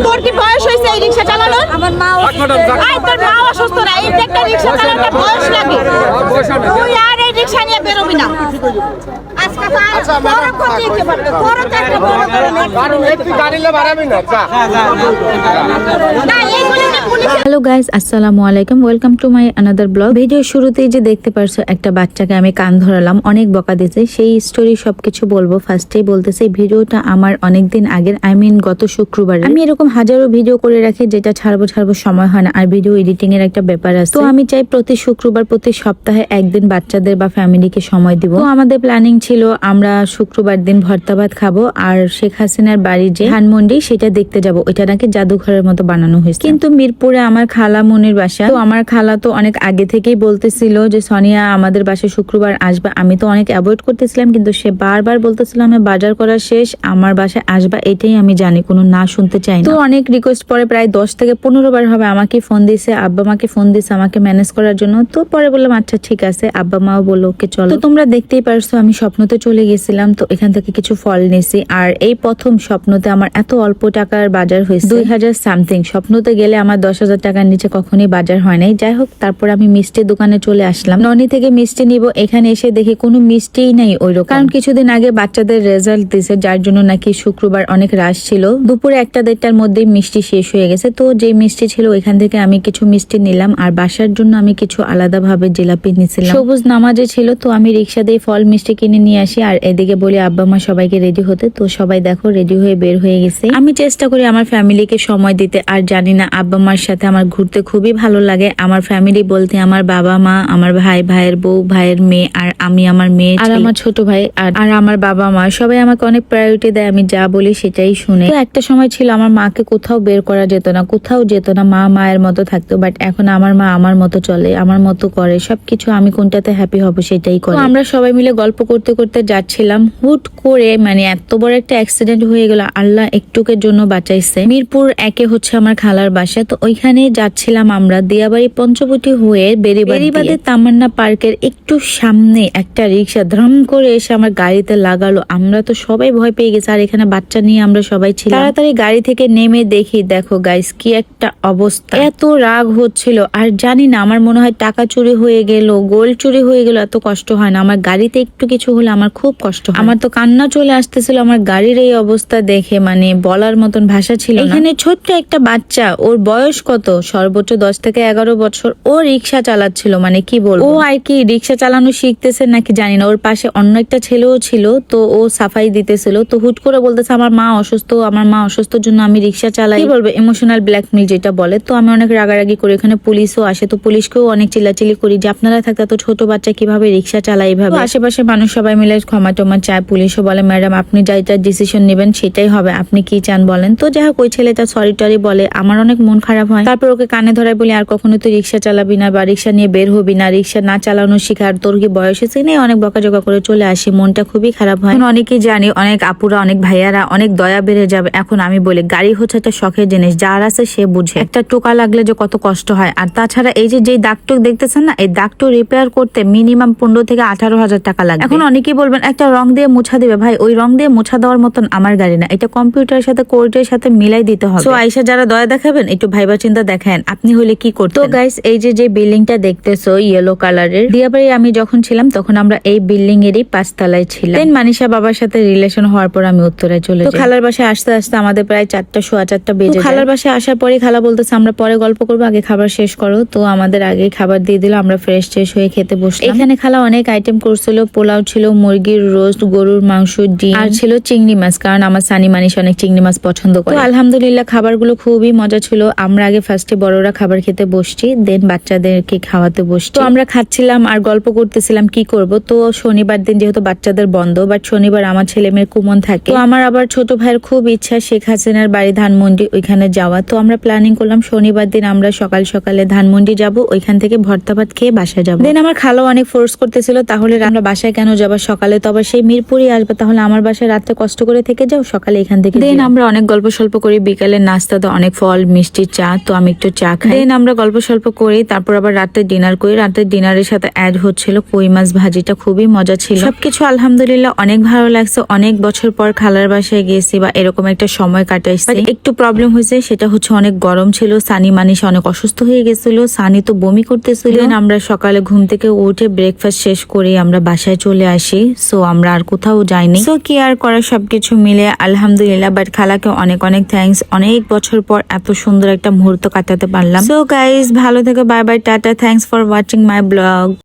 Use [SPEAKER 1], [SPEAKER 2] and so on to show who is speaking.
[SPEAKER 1] তোর কি বয়স হয়েছে এই রিক্সা চালানোর? আমার মা তোর মা অসুস্থ না, এই একটা রিক্সা চালানোর বয়স লাগে। তুই আর এই রিক্সা নিয়ে বেরোবি না। আজকে তো বড় ক্ষতি হতে পারে, বড় তো একটা বড় না এইগুলো না পুলিশ।
[SPEAKER 2] হ্যালো গাইস, আসসালামু আলাইকুম, welcome to my another blog. Video শুরুতেই যে দেখতে পারছো একটা বাচ্চাকে আমি কান ধরালাম, অনেক বকা দিয়েছে, সেই স্টোরি সবকিছু বলবো। ফার্স্টেই বলতেছি ভিডিওটা আমার অনেক দিন আগের, গত শুক্রবারে। আমি এরকম হাজারো ভিডিও করে রাখি যেটা ছাড়বো সময় হয় না, আর ভিডিও এডিটিং এর একটা ব্যাপার আছে। তো আমি চাই প্রতি শুক্রবার প্রতি সপ্তাহে একদিন বাচ্চাদের বা ফ্যামিলিকে সময় দিব। তো আমাদের প্ল্যানিং ছিল আমরা শুক্রবার দিন ভর্তা ভাত খাবো আর শেখ হাসিনার বাড়ি যে ধানমন্ডি সেটা দেখতে যাব। ওইটা নাকি জাদুঘরের মতো বানানো হয়েছে। কিন্তু মিরপুরে আমার খালা মনির বাসা, তো আমার খালা তো অনেক আগে থেকেই বলতেছিল যে সোনিয়া আমাদের বাসায় শুক্রবার আসবে। আমি তো অনেক অ্যাভয়েড করতেছিলাম, কিন্তু সে বারবার বলতেছিল আমি বাজার করা শেষ, আমার বাসায় আসবা, এটাই আমি জানি, কোনো না শুনতে চাই না। তো অনেক রিকোয়েস্ট পরে প্রায় 10 থেকে 15 বার হবে আমাকে ফোন দিয়েছে, আব্বা মাকে ফোন দিয়েছে আমাকে ম্যানেজ করার জন্য। তো পরে বললাম আচ্ছা ঠিক আছে, আব্বা মাও বললো ওকে চলো। তো তোমরা দেখতেই পারছো আমি স্বপ্নতে চলে গেছিলাম, তো এখান থেকে কিছু ফল নিয়েছি। আর এই প্রথম স্বপ্নতে আমার এত অল্প টাকার বাজার হয়েছে, 2000 সামথিং। স্বপ্নতে গেলে আমার 10,000 টাকার নিচে কখনোই বাজার হয় নাই। যাই হোক, তারপর আমি মিষ্টির দোকানে চলে আসলাম, ননি থেকে মিষ্টি নিব। এখানে এসে দেখি কোনো মিষ্টিই নাই ওইরকম, কারণ কিছুদিন আগে বাচ্চাদের রেজাল্ট দিছে, যার জন্য নাকি শুক্রবার অনেক রাশ ছিল। দুপুরে 1-1:30টার মধ্যেই মিষ্টি শেষ হয়ে গেছে। তো যে মিষ্টি ছিল ওইখান থেকে আমি কিছু মিষ্টি নিলাম, আর বাসার জন্য আমি কিছু আলাদাভাবে জিলাপি নিয়েছিলাম। সবুজ নামাজে ছিল, তো আমি রিক্সা দিয়ে ফল মিষ্টি কিনে নিয়ে আসি, আর এদিকে বলি আব্বা মা সবাইকে রেডি হতে। তো সবাই দেখো রেডি হয়ে বের হয়ে গেছে। আমি চেষ্টা করি আমার ফ্যামিলিকে সময় দিতে, আর জানি না আব্বা মার সাথে আমার ঘুরতে খুবই ভালো লাগে। আমার ফ্যামিলি বলতে আমার বাবা মা, আমার ভাই, ভাইয়ের বউ, ভাইয়ের মেয়ে, আর আমি, আমার মেয়ে আর আমার ছোট ভাই, আর আমার বাবা মা সবাই আমাকে অনেক প্রায়োরিটি দেয়। আমি যা বলি সেটাই শুনে। তো একটা সময় ছিল আমার মাকে কোথাও বের করা যেত না, কোথাও যেত না, মা মায়ের মতো থাকতো। বাট এখন আমার মা আমার মতো চলে, আমার মতো করে সবকিছু। আমি কোনটাতে হ্যাপি হব সেটাই করে। আমরা সবাই মিলে গল্প করতে করতে যাচ্ছিলাম, হুট করে মানে এত বড় একটা অ্যাক্সিডেন্ট হয়ে গেল। আল্লাহ একটুকের জন্য বাঁচাইছে। মিরপুর 1-এ হচ্ছে আমার খালার বাসা, তো ওইখানে যাচ্ছিলাম আমরা দিয়াবাড়ি পঞ্চবটি হয়ে বেরিবাদে তামান্না পার্কের একটু সামনে একটা রিক্সা ধরম করে এসে আমার গাড়িতে লাগালো। আমরা তো সবাই ভয় পেয়ে গেছি, আর এখানে বাচ্চা নিয়ে আমরা সবাই ছিলাম। তাড়াতাড়ি গাড়ি থেকে নেমে দেখি, দেখো গাইস কি একটা অবস্থা। এত রাগ হচ্ছিল, আর জানি না আমার মনে হয় টাকা চুরি হয়ে গেল, গোল্ড চুরি হয়ে গেল, এত কষ্ট হয় না। আমার গাড়িতে একটু কিছু হলে আমার খুব কষ্ট হয়। আমার তো কান্না চলে আসতেছিল আমার গাড়ির এই অবস্থা দেখে, মানে বলার মতন ভাষা ছিল না। এখানে ছোট্ট একটা বাচ্চা, ওর বয়স কত, সর্বোচ্চ 10 থেকে 11 বছর, ও রিক্সা চালাচ্ছিল। মানে কি বলবো, ও আর কি রিক্সা চালানো শিখতেছে নাকি জানি না। ওর পাশে অন্য একটা ছেলেও ছিল, তো ও সাফাই দিতেছিল। তো হুট করে বলতেছে আমার মা অসুস্থ, আমার মা অসুস্থর জন্য আমি রিক্সা চালাই। কি বলবো, ইমোশনাল ব্ল্যাকমেল যেটা বলে। তো আমি অনেক রাগারাগি করি, এখানে পুলিশও আসে, তো পুলিশকেও অনেক চিল্লাচিল্লি করি যে আপনারা থাকতে তো ছোট বাচ্চা কিভাবে রিক্সা চালায় এইভাবে। আশেপাশে মানুষ সবাই মিলে ক্ষমা টমা চায়। পুলিশও বলে ম্যাডাম আপনি যাইটা ডিসিশন নেবেন সেটাই হবে, আপনি কি চান বলেন। তো যাই হোক, ওই ছেলেটা সরি টরি বলে, আমার অনেক মন খারাপ হয়। তারপর ওকে কানে ধরাই বলি আর কখনো তুই রিক্সা চালাবি না, বা রিক্সা নিয়ে বের হবি না, রিক্সা না চালানো শিখার, তোর কি বয়স হয়েছে নেই, অনেক বকাঝকা করে চলে আসি। মনটা খুবই খারাপ হয়। অনেকেই জানি, অনেক আপুরা, অনেক ভাইয়ারা অনেক দয়া বেড়ে যাবে। এখন আমি বলি গাড়ি হচ্ছে একটা শখের জিনিস, যার আছে সে বুঝে একটা টোকা লাগলে যে কত কষ্ট হয়। আর তাছাড়া এই যে দাগটুক দেখতেছেন না, এই দাগটুক রিপেয়ার করতে মিনিমাম 15 থেকে 18,000 টাকা লাগে। এখন অনেকেই বলবেন একটা রং দিয়ে মোছা দিবে, ভাই ওই রং দিয়ে মোছা দেওয়ার মতন আমার গাড়ি না, এটা কম্পিউটারের সাথে কোর্টের সাথে মিলাই দিতে হবে। তো আইসা যারা দয়া দেখাবেন একটু ভাইবা চিন্তা দেখেন আপনি হলে কি করতেন। তো গাইস, এই যে বিল্ডিংটা দেখতেছো ইয়েলো কালারের, দিয়াবাড়ি আমি যখন ছিলাম তখন আমরা এই বিল্ডিং এরই 5 তলায় ছিলাম। দেন মানিশা বাবার সাথে রিলেশন হওয়ার পর আমি উত্তরায় চলে যাই। তো খালার বাসায় আসতে আসতে আমাদের প্রায় 4টা সোয়া 4টা বেজে যায়। খালার বাসায় আসার পরে খালা বলতেছে আমরা পরে গল্প করবো, আগে খাবার শেষ করো। তো আমাদের আগে খাবার দিয়ে দিল, আমরা ফ্রেশ ট্রেশ হয়ে খেতে বসলাম। এখানে খালা অনেক আইটেম করছিল, পোলাও ছিল, মুরগির রোস্ট, গরুর মাংস, ডিম, আর ছিল চিংড়ি মাছ, কারণ আমার সানি মানিশ অনেক চিংড়ি মাছ পছন্দ করে। তো আলহামদুলিল্লাহ খাবারগুলো খুবই মজা ছিল। আমরা আগে ফার্স্টে বড়রা খাবার খেতে বসছি, দেন বাচ্চাদেরকে খাওয়াতে বসছি। তো আমরা খাচ্ছিলাম আর গল্প করতেছিলাম কি করব। তো শনিবার দিন যেহেতু বাচ্চাদের বন্ধ, বাট শনিবার আমার ছেলে মেয়ের কুমন থাকে। তো আমার আবার ছোট ভাইয়ের খুব ইচ্ছা শেখ হাসিনার বাড়ি ধানমন্ডি ওইখানে যাওয়া। তো আমরা প্ল্যানিং করলাম শনিবার দিন আমরা সকাল সকালে ধানমন্ডি যাব, ওইখান থেকে ভর্তা ভাত খেয়ে বাসায় যাবো। দেন আমার খালাও অনেক ফোর্স করতেছিল তাহলে আমরা বাসায় কেন যাবো, সকালে তো আবার সেই মিরপুরই আসবে, তাহলে আমার বাসায় রাত্রে কষ্ট করে থেকে যাও, সকালে এখান থেকে দেন আমরা অনেক গল্প স্বল্প করি। বিকালে নাস্তা তো অনেক ফল মিষ্টি চা, তো আমি একটু চা খাই। দেন আমরা গল্প স্বল্প করি, তারপর আবার রাতে ডিনার করি। রাতের ডিনারের সাথে অ্যাড হচ্ছিল কই মাছ ভাজিটা, খুবই মজা ছিল। সবকিছু আলহামদুলিল্লাহ অনেক ভালো লাগছে। অনেক বছর পর খালার বাসায় গেছি বা এরকম একটা সময় কাটাইছি। একটু প্রবলেম হয়েছে, সেটা হচ্ছে অনেক গরম ছিল। সানি মানিসা অনেক অসুস্থ হয়ে গেছিল, সানি তো বমি করতেছিল। আমরা সকালে ঘুম থেকে উঠে ব্রেকফাস্ট শেষ করে আমরা বাসায় চলে আসি। সো আমরা আর কোথাও যাইনি। সো কি আর করা, সবকিছু মিলে আলহামদুলিল্লাহ। বাট খালাকে অনেক অনেক থ্যাঙ্কস, অনেক বছর পর এত সুন্দর একটা মুহূর্ত কাটাতে পারলাম। সো গাইস, ভালো থেকে, bye bye, tata, thanks for watching my blog.